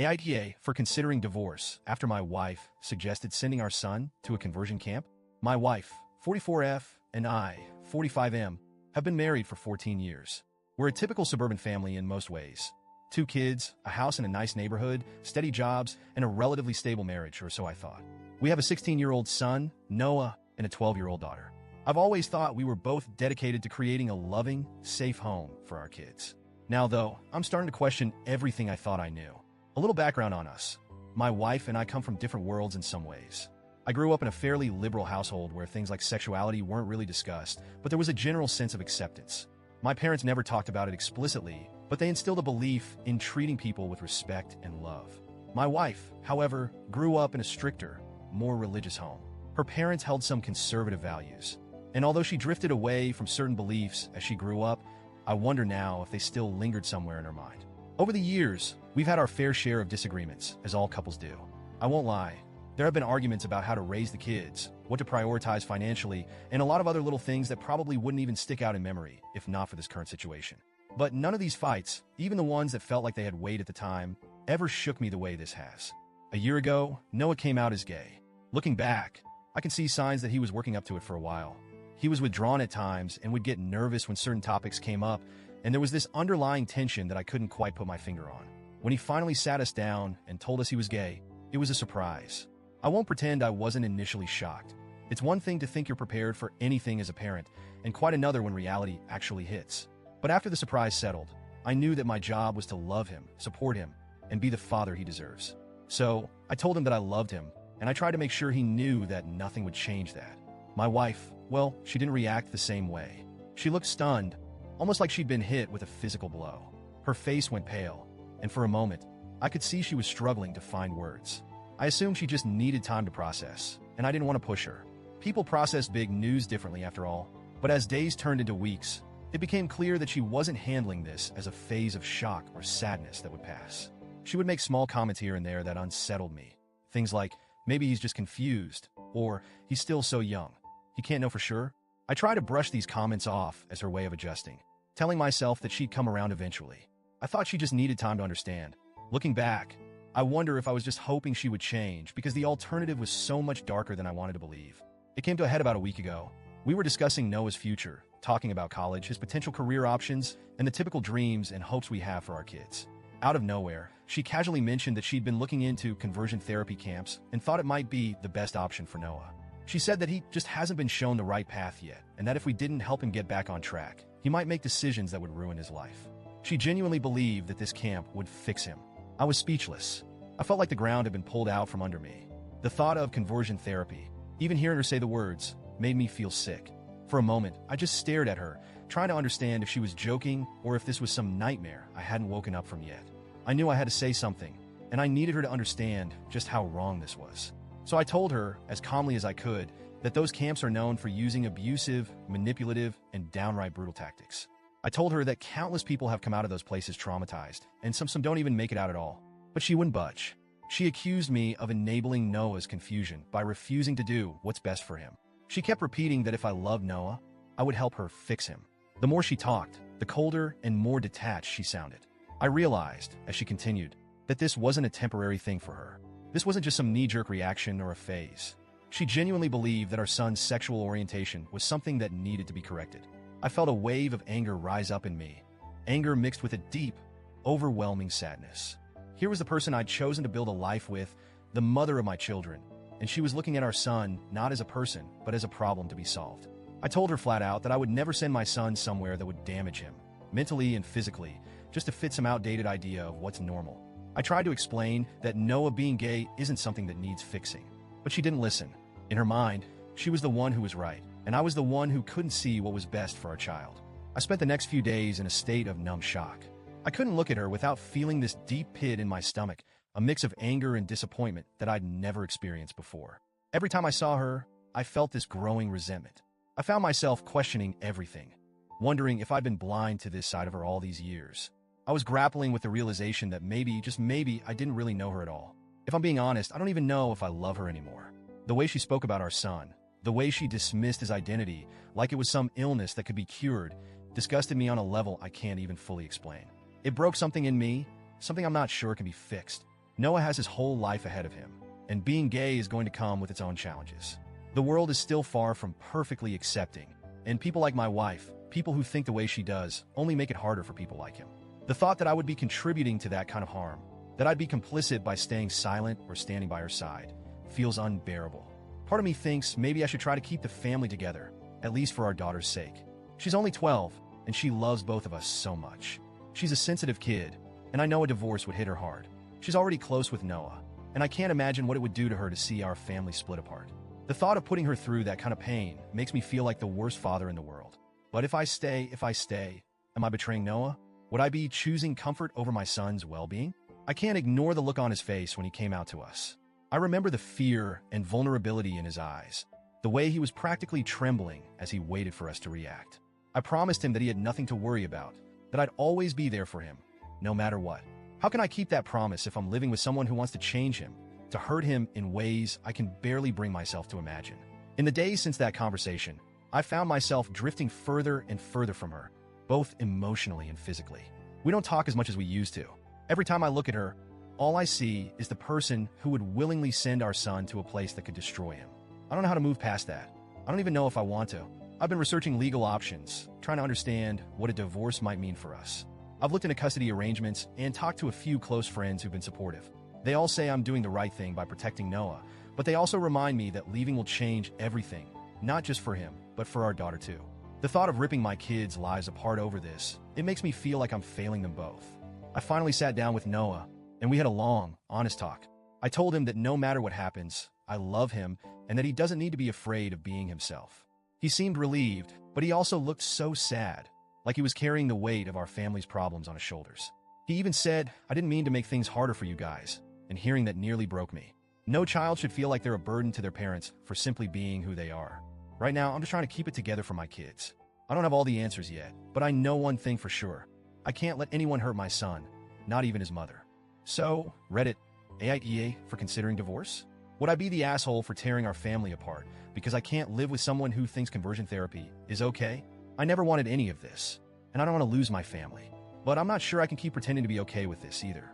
AITA for considering divorce after my wife suggested sending our son to a conversion camp. My wife, 44F, and I, 45M, have been married for 14 years. We're a typical suburban family in most ways. 2 kids, a house in a nice neighborhood, steady jobs, and a relatively stable marriage, or so I thought. We have a 16-year-old son, Noah, and a 12-year-old daughter. I've always thought we were both dedicated to creating a loving, safe home for our kids. Now, though, I'm starting to question everything I thought I knew. A little background on us. My wife and I come from different worlds in some ways. I grew up in a fairly liberal household where things like sexuality weren't really discussed, but there was a general sense of acceptance. My parents never talked about it explicitly, but they instilled a belief in treating people with respect and love. My wife, however, grew up in a stricter, more religious home. Her parents held some conservative values, and although she drifted away from certain beliefs as she grew up, I wonder now if they still lingered somewhere in her mind. Over the years, we've had our fair share of disagreements, as all couples do. I won't lie, there have been arguments about how to raise the kids, what to prioritize financially, and a lot of other little things that probably wouldn't even stick out in memory if not for this current situation. But none of these fights, even the ones that felt like they had weight at the time, ever shook me the way this has. A year ago, Noah came out as gay. Looking back, I can see signs that he was working up to it for a while. He was withdrawn at times and would get nervous when certain topics came up, and there was this underlying tension that I couldn't quite put my finger on. When he finally sat us down and told us he was gay, it was a surprise. I won't pretend I wasn't initially shocked. It's one thing to think you're prepared for anything as a parent, and quite another when reality actually hits. But after the surprise settled, I knew that my job was to love him, support him, and be the father he deserves. So, I told him that I loved him, and I tried to make sure he knew that nothing would change that. My wife, well, she didn't react the same way. She looked stunned, almost like she'd been hit with a physical blow. Her face went pale, and for a moment, I could see she was struggling to find words. I assumed she just needed time to process, and I didn't want to push her. People process big news differently after all, but as days turned into weeks, it became clear that she wasn't handling this as a phase of shock or sadness that would pass. She would make small comments here and there that unsettled me. Things like, maybe he's just confused, or he's still so young. He can't know for sure. I try to brush these comments off as her way of adjusting, telling myself that she'd come around eventually. I thought she just needed time to understand. Looking back, I wonder if I was just hoping she would change because the alternative was so much darker than I wanted to believe. It came to a head about a week ago. We were discussing Noah's future, talking about college, his potential career options, and the typical dreams and hopes we have for our kids. Out of nowhere, she casually mentioned that she'd been looking into conversion therapy camps and thought it might be the best option for Noah. She said that he just hasn't been shown the right path yet, and that if we didn't help him get back on track, he might make decisions that would ruin his life. She genuinely believed that this camp would fix him. I was speechless. I felt like the ground had been pulled out from under me. The thought of conversion therapy, even hearing her say the words, made me feel sick. For a moment, I just stared at her, trying to understand if she was joking or if this was some nightmare I hadn't woken up from yet. I knew I had to say something, and I needed her to understand just how wrong this was. So I told her, as calmly as I could, that those camps are known for using abusive, manipulative, and downright brutal tactics. I told her that countless people have come out of those places traumatized, and some don't even make it out at all. But she wouldn't budge. She accused me of enabling Noah's confusion by refusing to do what's best for him. She kept repeating that if I loved Noah, I would help her fix him. The more she talked, the colder and more detached she sounded. I realized, as she continued, that this wasn't a temporary thing for her. This wasn't just some knee-jerk reaction or a phase. She genuinely believed that our son's sexual orientation was something that needed to be corrected. I felt a wave of anger rise up in me, anger mixed with a deep, overwhelming sadness. Here was the person I'd chosen to build a life with, the mother of my children, and she was looking at our son not as a person, but as a problem to be solved. I told her flat out that I would never send my son somewhere that would damage him, mentally and physically, just to fit some outdated idea of what's normal. I tried to explain that Noah being gay isn't something that needs fixing, but she didn't listen. In her mind, she was the one who was right, and I was the one who couldn't see what was best for our child. I spent the next few days in a state of numb shock. I couldn't look at her without feeling this deep pit in my stomach, a mix of anger and disappointment that I'd never experienced before. Every time I saw her, I felt this growing resentment. I found myself questioning everything, wondering if I'd been blind to this side of her all these years. I was grappling with the realization that maybe, just maybe, I didn't really know her at all. If I'm being honest, I don't even know if I love her anymore. The way she spoke about our son, the way she dismissed his identity like it was some illness that could be cured, disgusted me on a level I can't even fully explain. It broke something in me, something I'm not sure can be fixed. Noah has his whole life ahead of him, and being gay is going to come with its own challenges. The world is still far from perfectly accepting, and people like my wife, people who think the way she does, only make it harder for people like him. The thought that I would be contributing to that kind of harm, that I'd be complicit by staying silent or standing by her side, feels unbearable. Part of me thinks maybe I should try to keep the family together, at least for our daughter's sake. She's only 12, and she loves both of us so much. She's a sensitive kid, and I know a divorce would hit her hard. She's already close with Noah, and I can't imagine what it would do to her to see our family split apart. The thought of putting her through that kind of pain makes me feel like the worst father in the world. But if I stay, am I betraying Noah? Would I be choosing comfort over my son's well-being? I can't ignore the look on his face when he came out to us. I remember the fear and vulnerability in his eyes, the way he was practically trembling as he waited for us to react. I promised him that he had nothing to worry about, that I'd always be there for him, no matter what. How can I keep that promise if I'm living with someone who wants to change him, to hurt him in ways I can barely bring myself to imagine? In the days since that conversation, I found myself drifting further and further from her, both emotionally and physically. We don't talk as much as we used to. Every time I look at her, all I see is the person who would willingly send our son to a place that could destroy him. I don't know how to move past that. I don't even know if I want to. I've been researching legal options, trying to understand what a divorce might mean for us. I've looked into custody arrangements and talked to a few close friends who've been supportive. They all say I'm doing the right thing by protecting Noah, but they also remind me that leaving will change everything, not just for him, but for our daughter too. The thought of ripping my kids' lives apart over this, it makes me feel like I'm failing them both. I finally sat down with Noah, and we had a long, honest talk. I told him that no matter what happens, I love him and that he doesn't need to be afraid of being himself. He seemed relieved, but he also looked so sad, like he was carrying the weight of our family's problems on his shoulders. He even said, "I didn't mean to make things harder for you guys," and hearing that nearly broke me. No child should feel like they're a burden to their parents for simply being who they are. Right now, I'm just trying to keep it together for my kids. I don't have all the answers yet, but I know one thing for sure. I can't let anyone hurt my son, not even his mother. So, Reddit, AITA for considering divorce? Would I be the asshole for tearing our family apart because I can't live with someone who thinks conversion therapy is okay? I never wanted any of this, and I don't want to lose my family. But I'm not sure I can keep pretending to be okay with this either.